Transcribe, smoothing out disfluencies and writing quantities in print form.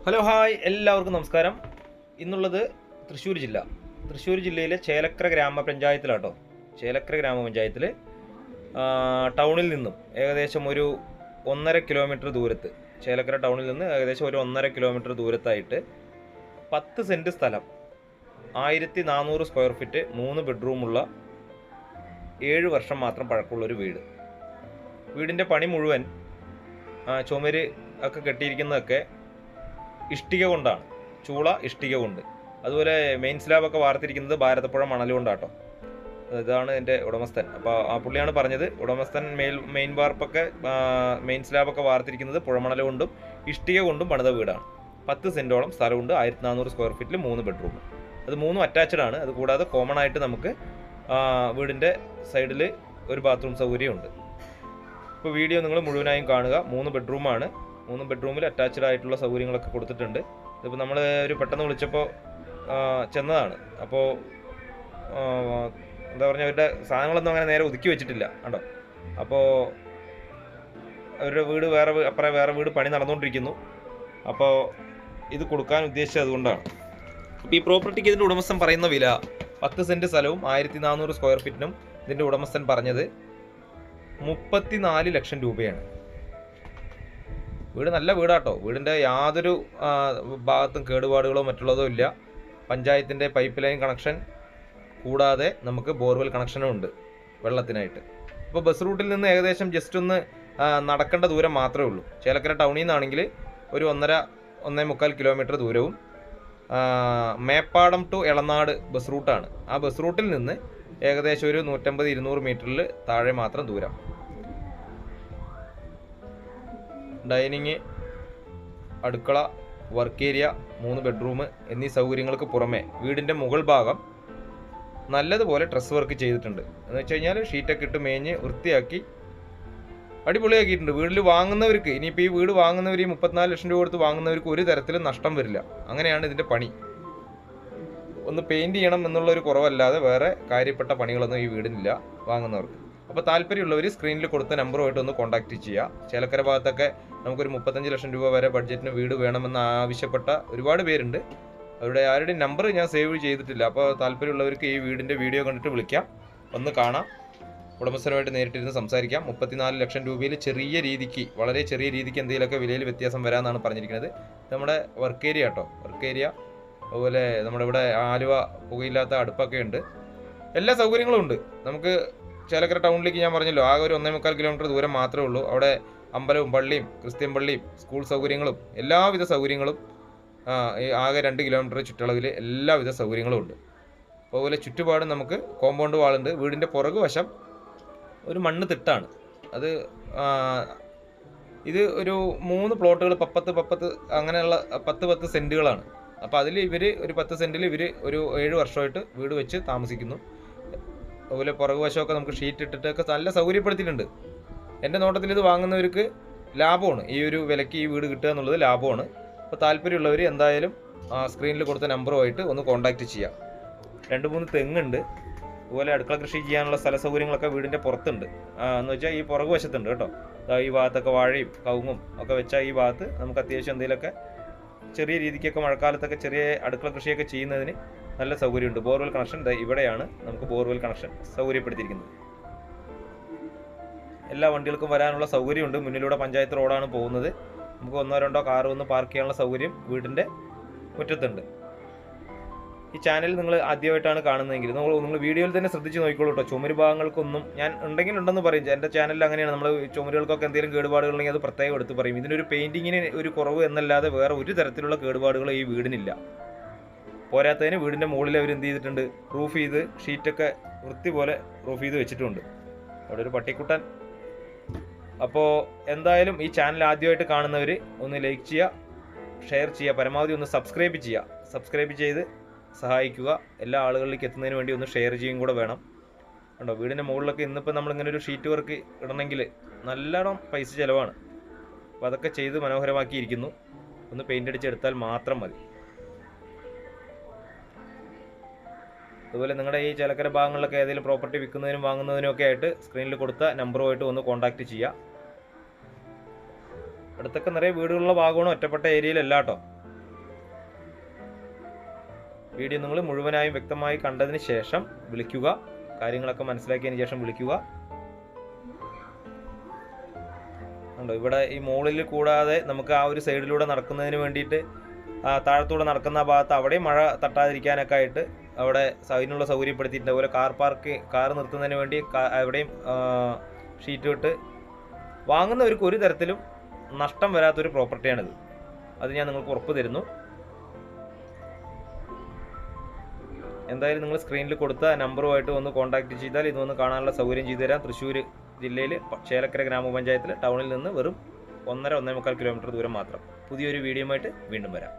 Hello hi എല്ലാവർക്കും നമസ്കാരം. ഇന്നുള്ളത് തൃശ്ശൂർ ജില്ലയിലെ ചേലക്കര ഗ്രാമപഞ്ചായത്തിലാട്ടോ. ചേലക്കര ഗ്രാമപഞ്ചായത്തിൽ ടൗണിൽ നിന്നും ഏകദേശം ഒരു 1.5 കിലോമീറ്റർ ദൂരത്ത്, ചേലക്കര ടൗണിൽ നിന്ന് ഏകദേശം ഒരു 1.5 കിലോമീറ്റർ ദൂരത്തായിട്ട് 10 സെൻറ്റ് സ്ഥലം, 1400 സ്ക്വയർ ഫീറ്റ്, 3 ബെഡ്റൂമുള്ള 7 വർഷം മാത്രം പഴക്കമുള്ളൊരു വീട്. വീടിൻ്റെ പണി മുഴുവൻ ചുമര് ഒക്കെ കെട്ടിയിരിക്കുന്നതൊക്കെ ഇഷ്ടിക കൊണ്ടാണ്, ചൂള ഇഷ്ടിക കൊണ്ട്. അതുപോലെ മെയിൻ സ്ലാബൊക്കെ വാർത്തിരിക്കുന്നത് ഭാരതപ്പുഴ മണൽ കൊണ്ടാട്ടോ. ഇതാണ് എൻ്റെ ഉടമസ്ഥൻ. അപ്പോൾ ആ പുള്ളിയാണ് പറഞ്ഞത്, ഉടമസ്ഥൻ മെയിൻ വാർപ്പൊക്കെ മെയിൻ സ്ലാബൊക്കെ വാർത്തിരിക്കുന്നത് പുഴമണൽ കൊണ്ടും ഇഷ്ടിക കൊണ്ടും പണിത വീടാണ്. 10 സെൻറ്റോളം സ്ഥലമുണ്ട്, 1400 സ്ക്വയർ ഫീറ്റിൽ 3 ബെഡ്റൂം. അത് 3 അറ്റാച്ച്ഡ് ആണ്. അതുകൂടാതെ കോമൺ ആയിട്ട് നമുക്ക് വീടിൻ്റെ സൈഡിൽ ഒരു ബാത്റൂം സൗകര്യമുണ്ട്. ഇപ്പോൾ വീഡിയോ നിങ്ങൾ മുഴുവനായും കാണുക. 3 ബെഡ്റൂമാണ്. 3 ബെഡ്റൂമിൽ അറ്റാച്ച്ഡ് ആയിട്ടുള്ള സൗകര്യങ്ങളൊക്കെ കൊടുത്തിട്ടുണ്ട്. ഇതിപ്പോൾ നമ്മൾ ഒരു പെട്ടെന്ന് വിളിച്ചപ്പോൾ ചെന്നതാണ്. അപ്പോൾ എന്താ പറഞ്ഞാൽ അവരുടെ സാധനങ്ങളൊന്നും അങ്ങനെ നേരെ ഒതുക്കി വെച്ചിട്ടില്ല കേട്ടോ. അപ്പോൾ അവരുടെ വീട് വേറെ വീട് പണി നടന്നുകൊണ്ടിരിക്കുന്നു. അപ്പോൾ ഇത് കൊടുക്കാൻ ഉദ്ദേശിച്ചത് അതുകൊണ്ടാണ്. അപ്പോൾ ഈ പ്രോപ്പർട്ടിക്ക് ഇതിൻ്റെ ഉടമസ്ഥൻ പറയുന്ന വില 10 സെൻറ്റ് സ്ഥലവും 1400 സ്ക്വയർ ഫീറ്റിനും ഇതിൻ്റെ ഉടമസ്ഥൻ പറഞ്ഞത് 34 ലക്ഷം രൂപയാണ്. വീട് നല്ല വീടാട്ടോ. വീടിൻ്റെ യാതൊരു ഭാഗത്തും കേടുപാടുകളോ മറ്റുള്ളതോ ഇല്ല. പഞ്ചായത്തിൻ്റെ പൈപ്പ് ലൈൻ കണക്ഷൻ കൂടാതെ നമുക്ക് ബോർവെൽ കണക്ഷനും ഉണ്ട് വെള്ളത്തിനായിട്ട്. ഇപ്പോൾ ബസ് റൂട്ടിൽ നിന്ന് ഏകദേശം ജസ്റ്റ് ഒന്ന് നടക്കേണ്ട ദൂരം മാത്രമേ ഉള്ളൂ. ചേലക്കര ടൗണിൽ നിന്നാണെങ്കിൽ ഒരു 1.5 കിലോമീറ്റർ ദൂരവും, മേപ്പാടം ടു എളനാട് ബസ് റൂട്ടാണ്. ആ ബസ് റൂട്ടിൽ നിന്ന് ഏകദേശം ഒരു 150-200 മീറ്ററിൽ താഴെ മാത്രം ദൂരം. ഡൈനിങ്, അടുക്കള, വർക്ക് ഏരിയ, 3 ബെഡ്റൂം എന്നീ സൗകര്യങ്ങൾക്ക് പുറമെ വീടിൻ്റെ മുകൾ ഭാഗം നല്ലതുപോലെ ഡ്രസ് വർക്ക് ചെയ്തിട്ടുണ്ട്. എന്ന് വെച്ച് കഴിഞ്ഞാൽ ഷീറ്റൊക്കെ ഇട്ട് മേഞ്ഞ് വൃത്തിയാക്കി അടിപൊളിയാക്കിയിട്ടുണ്ട്. വീട്ടിൽ വാങ്ങുന്നവർക്ക്, ഇനിയിപ്പോൾ ഈ വീട് വാങ്ങുന്നവർ, ഈ 34 ലക്ഷം രൂപ കൊടുത്ത് വാങ്ങുന്നവർക്ക് ഒരു തരത്തിലും നഷ്ടം വരില്ല. അങ്ങനെയാണ് ഇതിൻ്റെ പണി. ഒന്ന് പെയിൻറ് ചെയ്യണം എന്നുള്ളൊരു കുറവല്ലാതെ വേറെ കാര്യപ്പെട്ട പണികളൊന്നും ഈ വീടിനില്ല വാങ്ങുന്നവർക്ക്. അപ്പോൾ താല്പര്യമുള്ളവർ സ്ക്രീനിൽ കൊടുത്ത നമ്പറുമായിട്ട് ഒന്ന് കോൺടാക്റ്റ് ചെയ്യുക. ചേലക്കര ഭാഗത്തൊക്കെ നമുക്കൊരു 35 ലക്ഷം രൂപ വരെ ബഡ്ജറ്റിന് വീട് വേണമെന്ന് ആവശ്യപ്പെട്ട ഒരുപാട് പേരുണ്ട്. അവരുടെ ആരുടെയും നമ്പർ ഞാൻ സേവ് ചെയ്തിട്ടില്ല. അപ്പോൾ താല്പര്യമുള്ളവർക്ക് ഈ വീടിൻ്റെ വീഡിയോ കണ്ടിട്ട് വിളിക്കാം, ഒന്ന് കാണാം, ഉടമസ്ഥനുമായിട്ട് നേരിട്ടിരുന്ന് സംസാരിക്കാം. 34 ലക്ഷം രൂപയിൽ ചെറിയ രീതിക്ക്, വളരെ ചെറിയ രീതിക്ക് എന്തെങ്കിലുമൊക്കെ വിലയിൽ വ്യത്യാസം വരാമെന്നാണ് പറഞ്ഞിരിക്കുന്നത്. നമ്മുടെ വർക്ക് ഏരിയ കേട്ടോ, വർക്ക് ഏരിയ. അതുപോലെ നമ്മുടെ ഇവിടെ ആലുവ പുകയില്ലാത്ത അടുപ്പൊക്കെ ഉണ്ട്. എല്ലാ സൗകര്യങ്ങളും ഉണ്ട്. നമുക്ക് ചേലക്കര ടൗണിലേക്ക് ഞാൻ പറഞ്ഞല്ലോ, ആകെ ഒരു 1.25 കിലോമീറ്റർ ദൂരം മാത്രമേ ഉള്ളൂ. അവിടെ അമ്പലവും പള്ളിയും ക്രിസ്ത്യൻ പള്ളിയും സ്കൂൾ സൗകര്യങ്ങളും എല്ലാവിധ സൗകര്യങ്ങളും ആകെ 2 കിലോമീറ്റർ ചുറ്റളവിൽ എല്ലാവിധ സൗകര്യങ്ങളും ഉണ്ട്. അതുപോലെ ചുറ്റുപാടും നമുക്ക് കോമ്പൗണ്ട് വാളുണ്ട്. വീടിൻ്റെ പുറകുവശം ഒരു മണ്ണ് തിട്ടാണ്. അത് ഇത് ഒരു 3 പ്ലോട്ടുകൾ 10 അങ്ങനെയുള്ള 10 സെൻറ്റുകളാണ്. അപ്പോൾ അതിൽ ഇവർ ഒരു 10 സെൻറ്റിൽ ഇവർ ഒരു 7 വർഷമായിട്ട് വീട് വെച്ച് താമസിക്കുന്നു. അതുപോലെ പുറകുവശമൊക്കെ നമുക്ക് ഷീറ്റ് ഇട്ടിട്ടൊക്കെ നല്ല സൗകര്യപ്പെടുത്തിയിട്ടുണ്ട്. എൻ്റെ നോട്ടത്തിൽ ഇത് വാങ്ങുന്നവർക്ക് ലാഭമാണ്. ഈ ഒരു വിലയ്ക്ക് ഈ വീട് കിട്ടുക എന്നുള്ളത് ലാഭമാണ്. അപ്പോൾ താല്പര്യമുള്ളവർ എന്തായാലും സ്ക്രീനിൽ കൊടുത്ത നമ്പറുമായിട്ട് ഒന്ന് കോൺടാക്റ്റ് ചെയ്യാം. 2-3 തെങ്ങുണ്ട്. അതുപോലെ അടുക്കള കൃഷി ചെയ്യാനുള്ള സ്ഥല സൗകര്യങ്ങളൊക്കെ വീടിൻ്റെ പുറത്തുണ്ട്. എന്ന് വെച്ചാൽ ഈ പുറകുവശത്തുണ്ട് കേട്ടോ. ഈ ഭാഗത്തൊക്കെ വാഴയും കവുങ്ങും ഒക്കെ വെച്ചാൽ ഈ ഭാഗത്ത് നമുക്ക് അത്യാവശ്യം എന്തെങ്കിലുമൊക്കെ ചെറിയ രീതിക്കൊക്കെ മഴക്കാലത്തൊക്കെ ചെറിയ അടുക്കള കൃഷിയൊക്കെ ചെയ്യുന്നതിന് നല്ല സൗകര്യമുണ്ട്. ബോർവെൽ കണക്ഷൻ ഇവിടെയാണ് നമുക്ക് ബോർവെൽ കണക്ഷൻ സൗകര്യപ്പെടുത്തിയിരിക്കുന്നത്. എല്ലാ വണ്ടികൾക്കും വരാനുള്ള സൗകര്യമുണ്ട്. മുന്നിലൂടെ പഞ്ചായത്ത് റോഡാണ് പോകുന്നത്. നമുക്ക് 1-2 കാർ ഒന്ന് പാർക്ക് ചെയ്യാനുള്ള സൗകര്യം വീടിൻ്റെ മുറ്റത്തുണ്ട്. ഈ ചാനൽ നിങ്ങൾ ആദ്യമായിട്ടാണ് കാണുന്നതെങ്കിൽ നിങ്ങൾ വീഡിയോയിൽ തന്നെ ശ്രദ്ധിച്ച് നോക്കിക്കോളൂ കേട്ടോ. ചുമര് ഭാഗങ്ങൾക്കൊന്നും ഞാൻ ഉണ്ടെന്ന് പറയും. എൻ്റെ ചാനലിൽ അങ്ങനെയാണ്. നമ്മൾ ചുമരുകൾക്കൊക്കെ എന്തെങ്കിലും കേടുപാടുകളുണ്ടെങ്കിൽ അത് പ്രത്യേകം എടുത്ത് പറയും. ഇതിനൊരു പെയിൻറ്റിങ്ങിന് ഒരു കുറവ് എന്നല്ലാതെ വേറെ ഒരു തരത്തിലുള്ള കേടുപാടുകൾ ഈ വീടിനില്ല. പോരാത്തതിന് വീടിൻ്റെ മുകളിൽ അവർ എന്ത് ചെയ്തിട്ടുണ്ട്, റൂഫ് ചെയ്ത് ഷീറ്റൊക്കെ വൃത്തി പോലെ റൂഫ് ചെയ്ത് വെച്ചിട്ടുണ്ട്. അവിടെ ഒരു പട്ടിക്കുട്ടൻ. അപ്പോൾ എന്തായാലും ഈ ചാനൽ ആദ്യമായിട്ട് കാണുന്നവർ ഒന്ന് ലൈക്ക് ചെയ്യുക, ഷെയർ ചെയ്യുക, പരമാവധി ഒന്ന് സബ്സ്ക്രൈബ് ചെയ്ത് സഹായിക്കുക. എല്ലാ ആളുകളിലേക്ക് എത്തുന്നതിന് വേണ്ടി ഒന്ന് ഷെയർ ചെയ്യും കൂടെ വേണം കണ്ടോ. വീടിൻ്റെ മുകളിലൊക്കെ ഇന്നിപ്പോൾ നമ്മളിങ്ങനെ ഒരു ഷീറ്റ് വർക്ക് ഇടണമെങ്കിൽ നല്ലോണം പൈസ ചിലവാണ്. അപ്പോൾ അതൊക്കെ ചെയ്ത് മനോഹരമാക്കിയിരിക്കുന്നു. ഒന്ന് പെയിൻ്റ് അടിച്ചെടുത്താൽ മാത്രം മതി. അതുപോലെ നിങ്ങളുടെ ഈ ചേലക്കര ഭാഗങ്ങളിലൊക്കെ ഏതെങ്കിലും പ്രോപ്പർട്ടി വിൽക്കുന്നതിനും വാങ്ങുന്നതിനും ഒക്കെ ആയിട്ട് സ്ക്രീനിൽ കൊടുത്ത നമ്പറുമായിട്ട് ഒന്ന് കോൺടാക്റ്റ് ചെയ്യുക. അടുത്തൊക്കെ നിറയെ വീടുകളുള്ള ഭാഗമാണ്, ഒറ്റപ്പെട്ട ഏരിയയിലല്ല കേട്ടോ. വീഡിയോ നിങ്ങൾ മുഴുവനായും വ്യക്തമായി കണ്ടതിന് ശേഷം വിളിക്കുക, കാര്യങ്ങളൊക്കെ മനസ്സിലാക്കിയതിന് ശേഷം വിളിക്കുക. ഉണ്ടോ ഇവിടെ ഈ മുകളിൽ കൂടാതെ നമുക്ക് ആ ഒരു സൈഡിലൂടെ നടക്കുന്നതിന് വേണ്ടിയിട്ട് താഴത്തൂടെ നടക്കുന്ന ഭാഗത്ത് അവിടെയും മഴ തട്ടാതിരിക്കാനൊക്കെ ആയിട്ട് അവിടെ അതിനുള്ള സൗകര്യപ്പെടുത്തിയിട്ടുണ്ട്. അതുപോലെ കാർ നിർത്തുന്നതിന് വേണ്ടി അവിടെയും ഷീറ്റ് ഇട്ട് വാങ്ങുന്നവർക്ക് ഒരു തരത്തിലും നഷ്ടം വരാത്തൊരു പ്രോപ്പർട്ടിയാണിത്. അത് ഞാൻ നിങ്ങൾക്ക് ഉറപ്പ് തരുന്നു. എന്തായാലും നിങ്ങൾ സ്ക്രീനിൽ കൊടുത്ത നമ്പറുമായിട്ട് ഒന്ന് കോൺടാക്ട് ചെയ്താൽ ഇതൊന്ന് കാണാനുള്ള സൗകര്യം ചെയ്തു തരാം. തൃശ്ശൂർ ജില്ലയിൽ ചേലക്കര ഗ്രാമപഞ്ചായത്തിൽ ടൗണിൽ നിന്ന് വെറും 1.5-1.25 കിലോമീറ്റർ ദൂരം മാത്രം. പുതിയൊരു വീഡിയോയുമായിട്ട് വീണ്ടും വരാം.